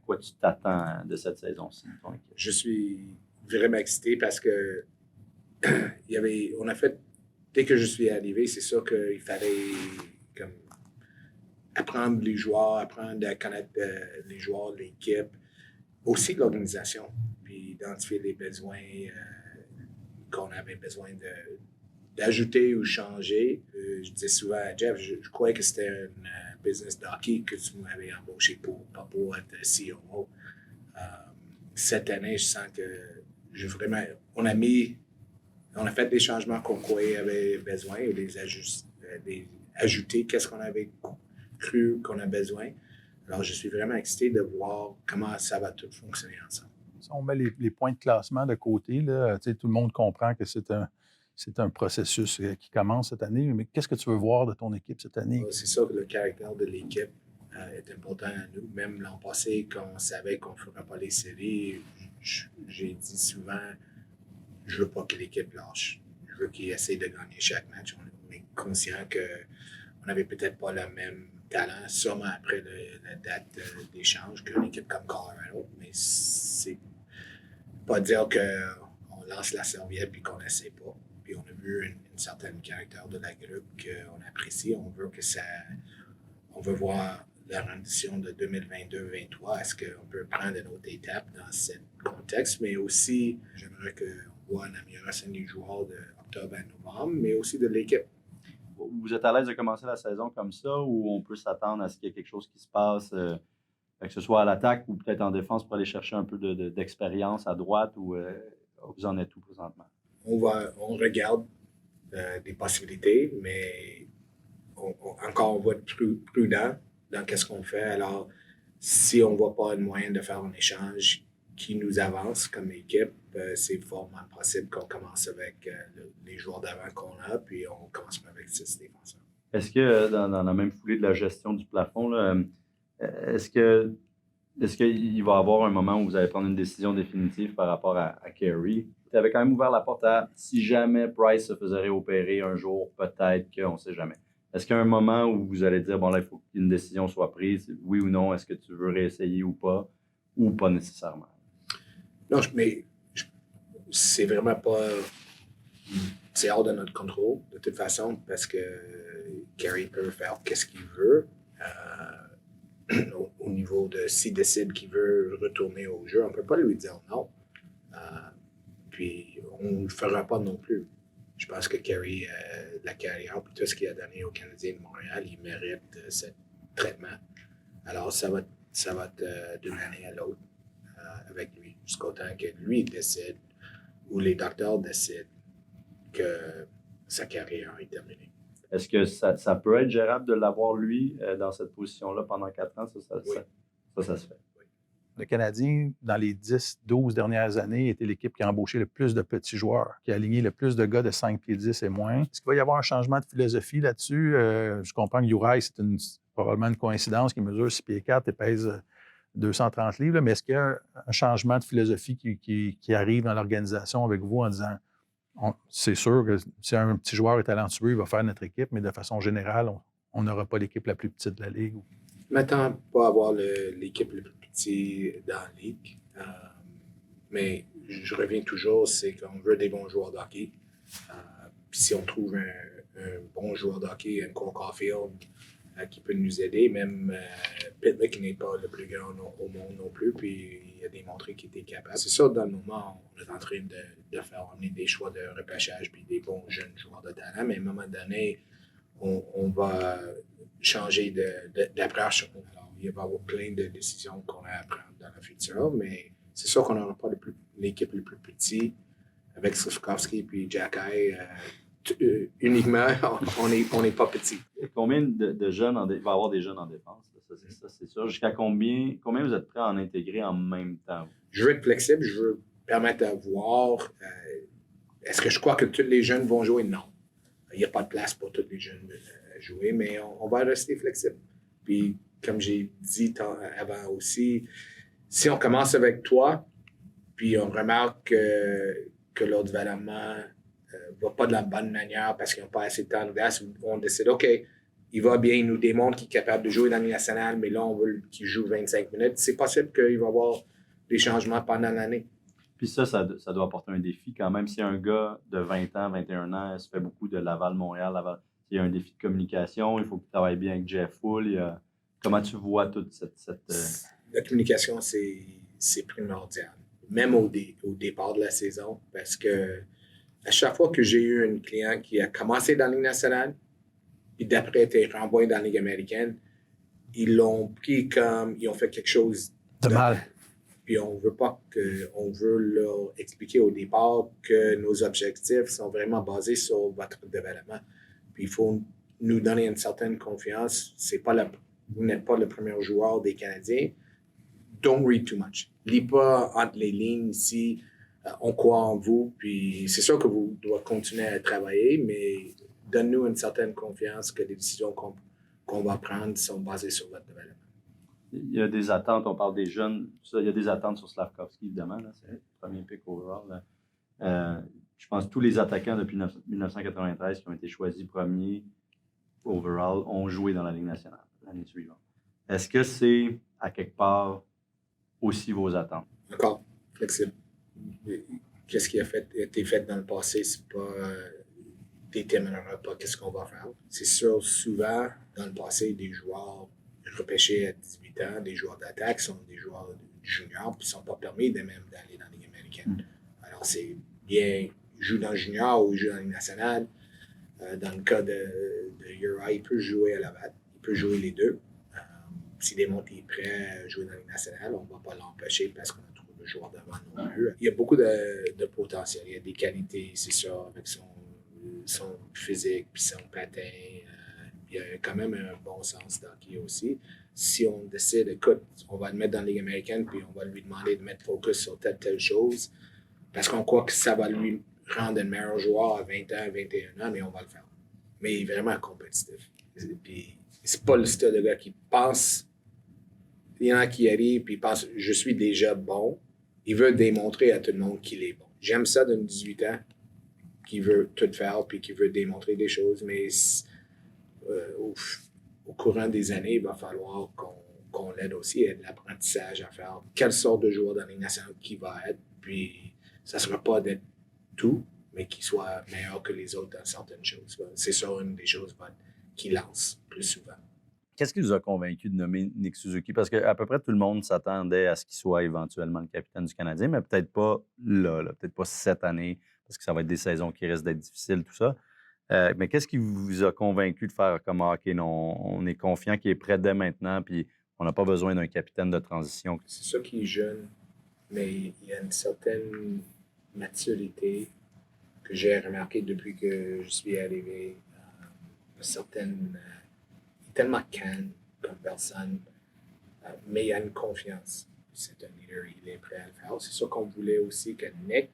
quoi tu t'attends de cette saison-ci? Je suis vraiment excité parce que on a fait, dès que je suis arrivé, c'est sûr qu'il fallait comme apprendre les joueurs, apprendre à connaître les joueurs, l'équipe, aussi l'organisation, puis identifier les besoins qu'on avait besoin d'ajouter ou changer. Je disais souvent à Jeff, je croyais que c'était un business d'hockey que tu m'avais embauché pour, pas pour être COO. Cette année, je sens que on a fait des changements qu'on croyait avait besoin et ajouter qu'est-ce qu'on avait cru qu'on a besoin. Alors, je suis vraiment excité de voir comment ça va tout fonctionner ensemble. Si on met les points de classement de côté, là, tout le monde comprend que c'est un processus qui commence cette année, mais qu'est-ce que tu veux voir de ton équipe cette année? C'est sûr que le caractère de l'équipe est important à nous. Même l'an passé, quand on savait qu'on ne ferait pas les séries, j'ai dit souvent, je ne veux pas que l'équipe lâche. Je veux qu'ils essayent de gagner chaque match. On est conscient qu'on n'avait peut-être pas le même talent, sûrement après la date d'échange qu'une équipe comme Colorado, mais c'est pas dire qu'on lance la serviette puis qu'on n'essaie pas. Puis on a vu une certaine caractère de la groupe qu'on apprécie. On veut voir la rendition de 2022-2023. Est-ce qu'on peut prendre une autre étape dans ce contexte? Mais aussi, j'aimerais qu'on voit une amélioration des joueurs d'octobre à novembre, mais aussi de l'équipe. Vous êtes à l'aise de commencer la saison comme ça ou on peut s'attendre à ce qu'il y ait quelque chose qui se passe, que ce soit à l'attaque ou peut-être en défense pour aller chercher un peu d'expérience à droite ou vous en êtes où présentement? On regarde des possibilités, mais on va être prudent dans ce qu'on fait. Alors, si on ne voit pas un moyen de faire un échange qui nous avance comme équipe, c'est fortement possible qu'on commence avec les joueurs d'avant qu'on a, puis on commence avec 6 défenseurs. Est-ce que dans la même foulée de la gestion du plafond, là, est-ce qu'il va y avoir un moment où vous allez prendre une décision définitive par rapport à Carey? Tu avais quand même ouvert la porte à si jamais Price se faisait réopérer un jour, peut-être qu'on ne sait jamais. Est-ce qu'il y a un moment où vous allez dire, bon là, il faut qu'une décision soit prise, oui ou non, est-ce que tu veux réessayer ou pas nécessairement? Non, mais c'est vraiment pas... C'est hors de notre contrôle, de toute façon, parce que Carey peut faire ce qu'il veut. Au niveau de s'il décide qu'il veut retourner au jeu, on ne peut pas lui dire non. Puis on ne le fera pas non plus. Je pense que Carey, la carrière, puis tout ce qu'il a donné aux Canadiens de Montréal, il mérite ce traitement. Alors, ça va être d'une année à l'autre avec lui, jusqu'au temps que lui décide ou les docteurs décident que sa carrière est terminée. Est-ce que ça peut être gérable de l'avoir, lui, dans cette position-là pendant 4 ans? Ça se fait. Le Canadien, dans les 10-12 dernières années, était l'équipe qui a embauché le plus de petits joueurs, qui a aligné le plus de gars de 5 pieds 10 et moins. Est-ce qu'il va y avoir un changement de philosophie là-dessus? Je comprends que Juraj, c'est probablement une coïncidence qui mesure 6 pieds 4 et pèse 230 livres, mais est-ce qu'il y a un changement de philosophie qui arrive dans l'organisation avec vous en disant c'est sûr que si un petit joueur est talentueux, il va faire notre équipe, mais de façon générale, on n'aura pas l'équipe la plus petite de la Ligue? Je ne m'attends pas à avoir l'équipe la plus petite dans la Ligue. Mais je reviens toujours, c'est qu'on veut des bons joueurs de hockey. Puis si on trouve un bon joueur de hockey, un Cole Caulfield, qui peut nous aider, même Pitlick qui n'est pas le plus grand au monde non plus, puis il a démontré qu'il était capable. C'est sûr, dans le moment, on est en train de faire des choix de repêchage puis des bons jeunes joueurs de talent, mais à un moment donné, on va changer d'approche. Alors, il va y avoir plein de décisions qu'on a à prendre dans le futur, mais c'est sûr qu'on n'aura pas l'équipe la plus petite avec Slafkovsky puis Jacky. Uniquement, on n'est pas petit. Combien de jeunes il va y avoir des jeunes en défense? Ça, c'est sûr. Jusqu'à combien vous êtes prêts à en intégrer en même temps? Je veux être flexible, je veux permettre de voir. Est-ce que je crois que tous les jeunes vont jouer? Non. Il n'y a pas de place pour tous les jeunes jouer, mais on va rester flexible. Puis, comme j'ai dit avant aussi, si on commence avec toi, puis on remarque que leur développement ne va pas de la bonne manière parce qu'ils n'ont pas assez de temps de glace, on décide, OK, il va bien, il nous démontre qu'il est capable de jouer dans la Ligue nationale, mais là, on veut qu'il joue 25 minutes. C'est possible qu'il va y avoir des changements pendant l'année. Puis ça doit apporter un défi quand même. Si un gars de 20 ans, 21 ans, se fait beaucoup de Laval-Montréal, il y a un défi de communication, il faut qu'il travaille bien avec Jeff Full. Comment tu vois toute cette... La communication, c'est primordial, même au départ de la saison, parce que à chaque fois que j'ai eu un client qui a commencé dans la Ligue nationale, puis d'après été renvoyé dans la Ligue américaine, ils l'ont pris comme ils ont fait quelque chose De mal. Puis on veut leur expliquer au départ que nos objectifs sont vraiment basés sur votre développement. Puis il faut nous donner une certaine confiance. Vous n'êtes pas le premier joueur des Canadiens. Don't read too much. Lis pas entre les lignes ici. On croit en vous. Puis c'est sûr que vous devez continuer à travailler, mais donne-nous une certaine confiance que les décisions qu'on va prendre sont basées sur votre développement. Il y a des attentes, on parle des jeunes, il y a des attentes sur Slavkovski, évidemment, là, c'est le premier pick overall. Je pense que tous les attaquants depuis 1993 qui ont été choisis premiers overall ont joué dans la Ligue nationale l'année suivante. Est-ce que c'est, à quelque part, aussi vos attentes? Encore flexible. Qu'est-ce qui a été fait dans le passé, c'est pas déterminera pas qu'est-ce qu'on va faire. C'est sûr, souvent, dans le passé, des joueurs repêchés à 18 ans, des joueurs d'attaque sont des joueurs juniors, puis ne sont pas permis de même d'aller dans la Ligue américaine. Alors, c'est bien, ils jouent dans le junior ou ils jouent dans la Ligue nationale. Dans le cas de Uri, il peut jouer à Laval. Il peut jouer les deux. S'il démontre qu'il est prêt à jouer dans la Ligue nationale, on ne va pas l'empêcher parce qu'on a trouvé le joueur devant non plus. Il y a beaucoup de potentiel. Il y a des qualités, c'est sûr, avec son physique puis son patin. Il y a quand même un bon sens d'hockey aussi. Si on décide, écoute, on va le mettre dans la Ligue américaine puis on va lui demander de mettre focus sur telle chose parce qu'on croit que ça va lui rendre un meilleur joueur à 20 ans, 21 ans, mais on va le faire. Mais il est vraiment compétitif. Puis c'est pas le style de gars qui pense. Il y en a qui arrivent puis pensent je suis déjà bon. Il veut démontrer à tout le monde qu'il est bon. J'aime ça d'un 18 ans qui veut tout faire puis qui veut démontrer des choses, mais au courant des années, il va falloir qu'on l'aide aussi. Il y a de l'apprentissage à faire. Quelle sorte de joueur dans la Ligue nationale qui va être, puis ça ne sera pas d'être tout, mais qu'il soit meilleur que les autres dans certaines choses. C'est ça une des choses qui lance plus souvent. Qu'est-ce qui vous a convaincu de nommer Nick Suzuki? Parce qu'à peu près tout le monde s'attendait à ce qu'il soit éventuellement le capitaine du Canadien, mais peut-être pas là, peut-être pas cette année, parce que ça va être des saisons qui risquent d'être difficiles, tout ça. Mais qu'est-ce qui vous a convaincu de faire comme OK, non, on est confiant qu'il est prêt dès maintenant, puis on n'a pas besoin d'un capitaine de transition? C'est ça qui est jeune, mais il y a une certaine maturité que j'ai remarqué depuis que je suis arrivé. Une certaine. Il est tellement calme comme personne, mais il a une confiance. C'est un leader, il est prêt à le faire. C'est ça qu'on voulait aussi que Nick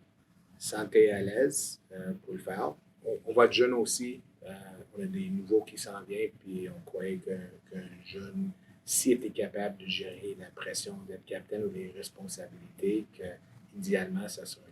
sentait à l'aise pour le faire. On va être jeune aussi. On a des nouveaux qui s'en viennent, puis on croyait qu'un jeune, s'il était capable de gérer la pression d'être capitaine ou les responsabilités, que idéalement, ça serait